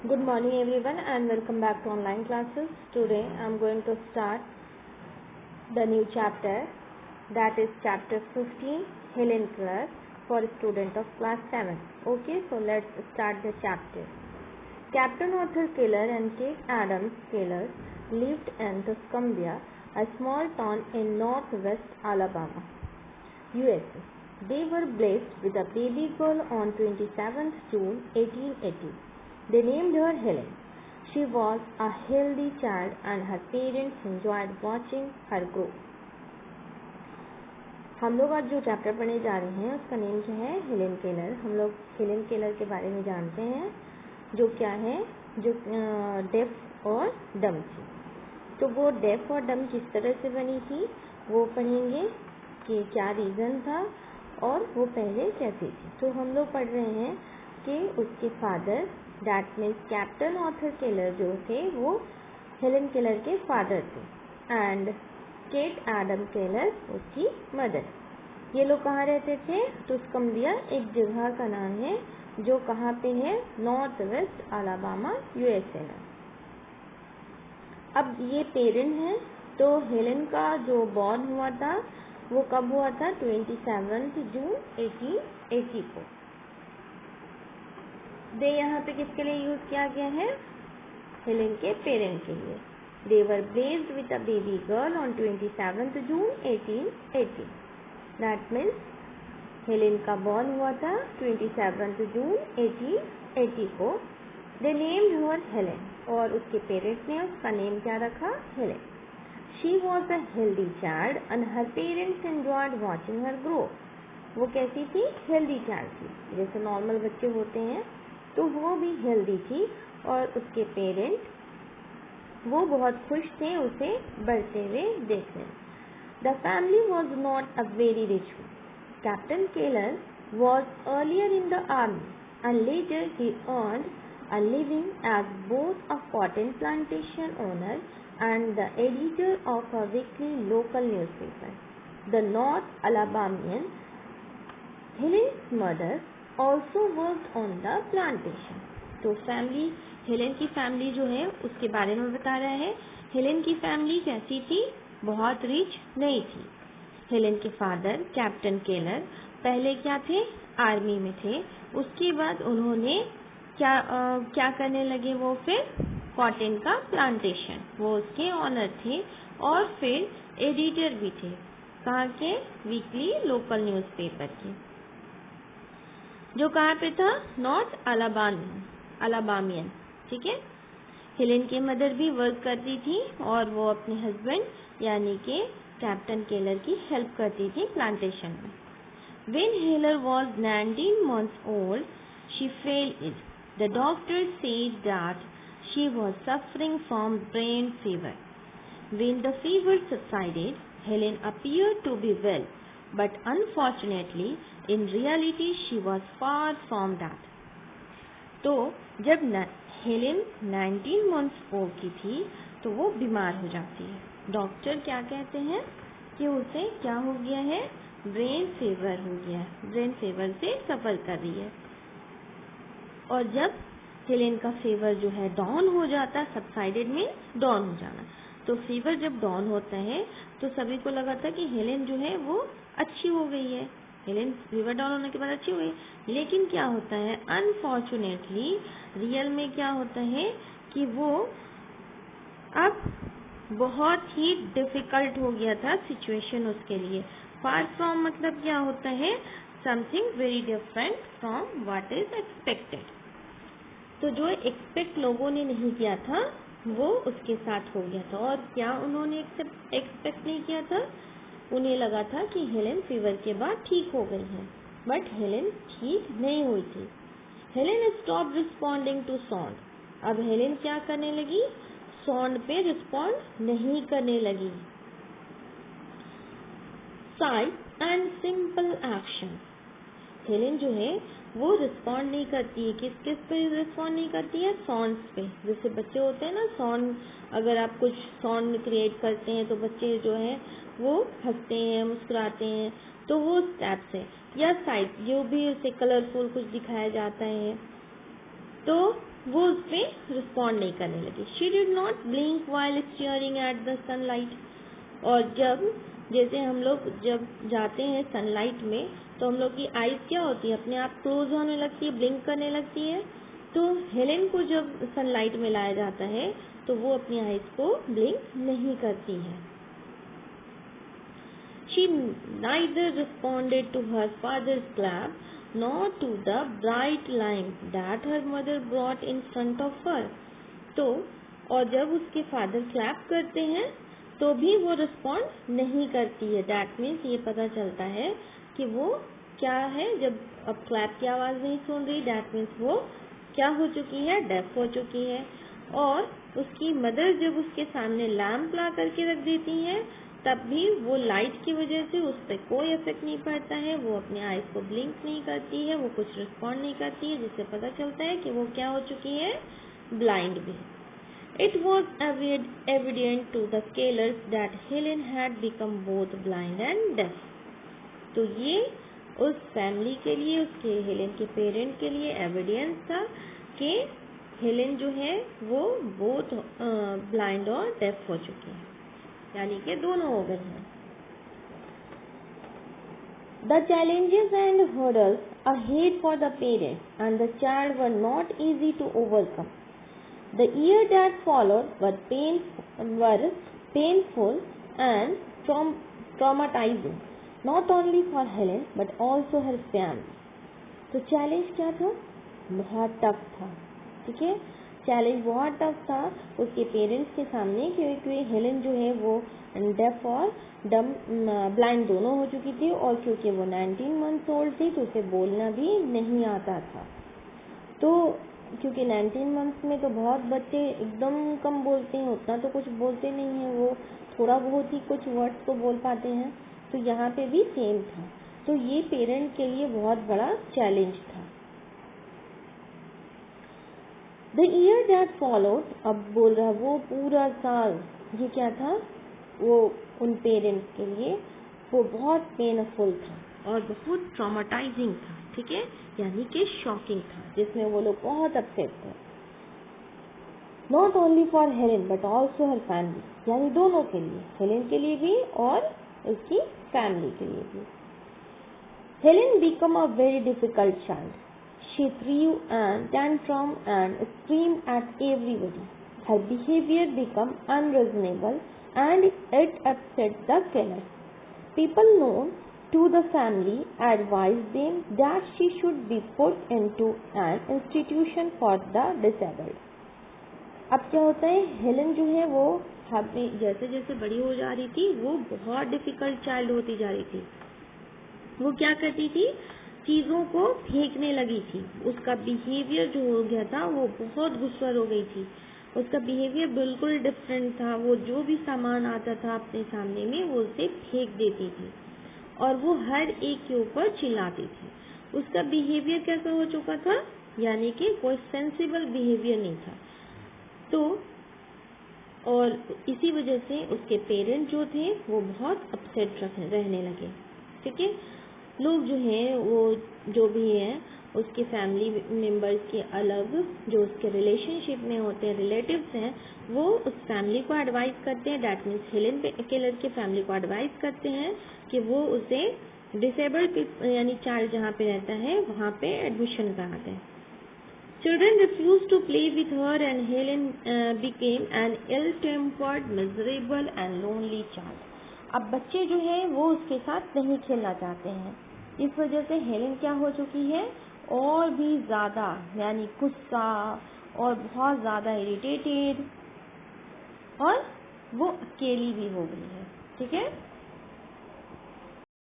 Good morning everyone and welcome back to online classes. Today I am going to start the new chapter, that is chapter 15, Helen Keller, for a student of class 7. Okay, so let's start the chapter. Captain Arthur Keller and Kate Adams Keller lived in Tuscumbia, a small town in northwest Alabama, USA. They were blessed with a baby girl on 27th June 1880. They named her Helen. She was a healthy child and her parents enjoyed watching her grow. हम लोग आज जो chapter पढ़ने जा रहे हैं उसका name क्या है? Helen Keller. हम लोग हेलेन केलर के बारे में जानते हैं, जो क्या है, जो डेफ और डम थी. तो वो डेफ और डम किस तरह से बनी थी वो पढ़ेंगे कि क्या रीज़न था और वो पहले कैसी थी. तो हम लोग पढ़ रहे हैं कि उसके father, that means captain Arthur Keller जो थे वो हेलेन केलर के फादर थे, एंड केट एडम केलर उसकी मदर. ये लोग कहाँ रहते थे? टुस्कम्बिया एक जगह का नाम है जो कहाँ पे है? नॉर्थ वेस्ट अलाबामा यूएसए में. अब ये पेरेंट हैं. तो हेलेन का जो बॉर्न हुआ था वो कब हुआ था? 27 जून 1880 को. दे यहाँ पे किसके लिए यूज किया गया है? हेलेन के पेरेंट के लिए. They were blessed with a baby girl on 27 June 1880. That means Helen का बॉर्न हुआ था 27 जून 1880 को. दे नेम्ड हर हेलेन, और उसके पेरेंट्स ने उसका नेम क्या रखा? Helen. She was a healthy child and her parents enjoyed watching her grow. वो कैसी थी? हेल्दी चाइल्ड थी. जैसे नॉर्मल बच्चे होते हैं तो वो भी हेल्दी थी, और उसके पेरेंट्स वो बहुत खुश थे उसे बढ़ते हुए देखने. The family was not a very rich one. Captain Keller was earlier in the army and later he earned a living as both a cotton plantation owner and the editor of a weekly local newspaper, the North Alabamian. Helen's mother also worked on the plantation. तो family, Helen की family जो है उसके बारे में बता रहा है. हेलेन की फैमिली कैसी थी? बहुत रिच नहीं थी. हेलेन के फादर कैप्टन केलर पहले क्या थे? आर्मी में थे. उसके बाद उन्होंने क्या करने लगे? वो फिर कॉटन का प्लांटेशन, वो उसके ऑनर थे, और फिर एडिटर भी थे. कहाँ के? वीकली लोकल न्यूज़पेपर के, जो कहाँ पे था? नॉर्थ अलाबामियन. ठीक है. हेलेन की मदर भी वर्क करती थी और वो अपने हस्बैंड यानी कि कैप्टन केलर की हेल्प करती थी प्लांटेशन में. When Heller was 19 months old, she fell ill. The doctor said that she was suffering from brain fever. When the fever subsided, Helen appeared to be well, but unfortunately, in reality, she was far from that. तो जब Helen 19 months old की थी तो वो बीमार हो जाती है. डॉक्टर क्या कहते हैं कि उसे क्या हो गया है? ब्रेन फीवर हो गया है. ब्रेन फीवर से सफ़र कर रही है. और जब हेलेन का फीवर जो है डाउन हो जाता, सबसाइडेड में डाउन हो जाना. तो फीवर जब डाउन होता है तो सभी को लगा था कि हेलेन जो है वो अच्छी हो गई है. हेलेन फीवर डाउन होने के बाद अच्छी हो गई. लेकिन क्या होता है? अनफॉर्चुनेटली रियल में क्या होता है कि वो अब बहुत ही डिफिकल्ट हो गया था सिचुएशन उसके लिए. फार फ्रॉम मतलब क्या होता है? Something very different from what is expected. तो जो एक्सपेक्ट लोगों ने नहीं किया था वो उसके साथ हो गया था. और क्या उन्होंने एक्सपेक्ट नहीं किया था? उन्हें लगा था कि हेलेन फीवर के बाद ठीक हो गई है, बट हेलेन ठीक नहीं हुई थी. Helen stop responding to song. अब हेलेन क्या करने लगी? सॉन्ग पे रिस्पॉन्ड नहीं करने लगी. Sight and simple action. Helen जो है वो रिस्पॉन्ड नहीं करती है. किस पे रिस्पॉन्ड नहीं करती है? सॉन्ग्स पे. जैसे बच्चे होते हैं ना, सॉन्ग, अगर आप कुछ सॉन्ग क्रिएट करते हैं तो बच्चे जो है वो हंसते हैं, मुस्कुराते हैं, तो वो स्टेप्स है. या साइट, जो भी उसे कलरफुल कुछ दिखाया जाता है तो वो उस पर रिस्पॉन्ड नहीं करने लगी। She did not blink while steering at the sunlight. और जब जैसे हम लोग जब जाते हैं सनलाइट में तो हम लोग की आईज क्या होती है, अपने आप क्लोज होने लगती है, ब्लिंक करने लगती है। तो हेलेन को जब सनलाइट में लाया जाता है तो वो अपनी आईज को ब्लिंक नहीं करती है। She neither responded to her father's clap nor to the bright line that her mother brought in front of her. तो और जब उसके फादर क्लैप करते हैं तो भी वो रिस्पॉन्ड नहीं करती है। दैट मीन्स ये पता चलता है कि वो क्या है, जब अब क्लैप की आवाज़ नहीं सुन रही, दैट मीन्स वो क्या हो चुकी है, डेफ हो चुकी है। और उसकी मदर जब उसके सामने लैम्प ला करके रख देती हैं तब भी वो लाइट की वजह से उस पर कोई इफेक्ट नहीं पड़ता है, वो अपने आईज को ब्लिंक नहीं करती है, वो कुछ रिस्पॉन्ड नहीं करती है, जिससे पता चलता है कि वो क्या हो चुकी है, ब्लाइंड भी। It was evident to the scholars that Helen had become both blind and deaf. तो ये उस फैमिली के लिए, उसके हेलेन के पेरेंट के लिए एविडेंस था कि हेलेन जो है वो बोथ ब्लाइंड और डेफ हो चुकी है, यानी कि दोनों हो गए हैं। The challenges and hurdles ahead for the parents and the child were not easy to overcome. The year that followed were painful and traumatizing, not only for Helen but also her family. तो challenge क्या था, बहुत tough था, ठीक है, challenge बहुत tough था उसके पेरेंट्स के सामने, क्योंकि हेलेन जो है वो डेफ और डम ब्लाइंड दोनों हो चुकी थी, और क्योंकि वो 19 मंथ्स ओल्ड थी तो उसे बोलना भी नहीं आता था। तो क्योंकि 19 मंथ्स में तो बहुत बच्चे एकदम कम बोलते हैं, उतना तो कुछ बोलते नहीं हैं, वो थोड़ा बहुत ही कुछ वर्ड्स को बोल पाते हैं। तो यहाँ पे भी सेम था, तो ये पेरेंट के लिए बहुत बड़ा चैलेंज था। The year that followed, अब बोल रहा वो पूरा साल, ये क्या था, वो उन पेरेंट्स के लिए वो बहुत पेनफुल था और बहुत ट्रॉमाटाइजिंग था, ठीक है, यानी कि शॉकिंग था, जिसमें वो लोग बहुत अपसेट थे। Not only for Helen but also her family, यानी दोनों के लिए, हेलेन के लिए भी और उसकी फैमिली के लिए भी। Helen become a very difficult child. She threw a tantrum and screamed at everybody. Her behavior became unreasonable and it upset the killers. People known to the family advised them that she should be put into an institution for the disabled. अब क्या होता है, Helen जो है वो जैसे जैसे बड़ी हो जा रही थी वो बहुत डिफिकल्ट चाइल्ड होती जा रही थी। वो क्या करती थी, चीज़ों को फेंकने लगी थी, उसका बिहेवियर जो हो गया था वो बहुत गुस्सर हो गई थी, उसका बिहेवियर बिल्कुल डिफरेंट था। वो जो भी सामान आता था अपने सामने में वो उसे फेंक देती थी और वो हर एक के ऊपर चिल्लाती थी। उसका बिहेवियर कैसा हो चुका था, यानी कि कोई सेंसिबल बिहेवियर नहीं था। तो और इसी वजह से उसके पेरेंट जो थे वो बहुत अपसेट रहने लगे, ठीक है। लोग जो हैं वो जो भी हैं उसके फैमिली मेम्बर्स के अलग जो उसके रिलेशनशिप में होते हैं, रिलेटिव्स हैं, वो उस फैमिली को एडवाइस करते हैं, दैट मीन्स हेलेन केलर के फैमिली को एडवाइस करते हैं कि वो उसे डिसेबल्ड यानी चाइल्ड जहाँ पे रहता है वहाँ पे एडमिशन करा दें। Children refused to play with her and Helen became an ill-tempered, miserable and lonely child. अब बच्चे जो हैं वो उसके साथ नहीं खेलना चाहते हैं, इस वजह से हेलेन क्या हो चुकी है, और भी ज़्यादा यानी गुस्सा और बहुत ज़्यादा इरिटेटेड, और वो अकेली भी हो गई है, ठीक है।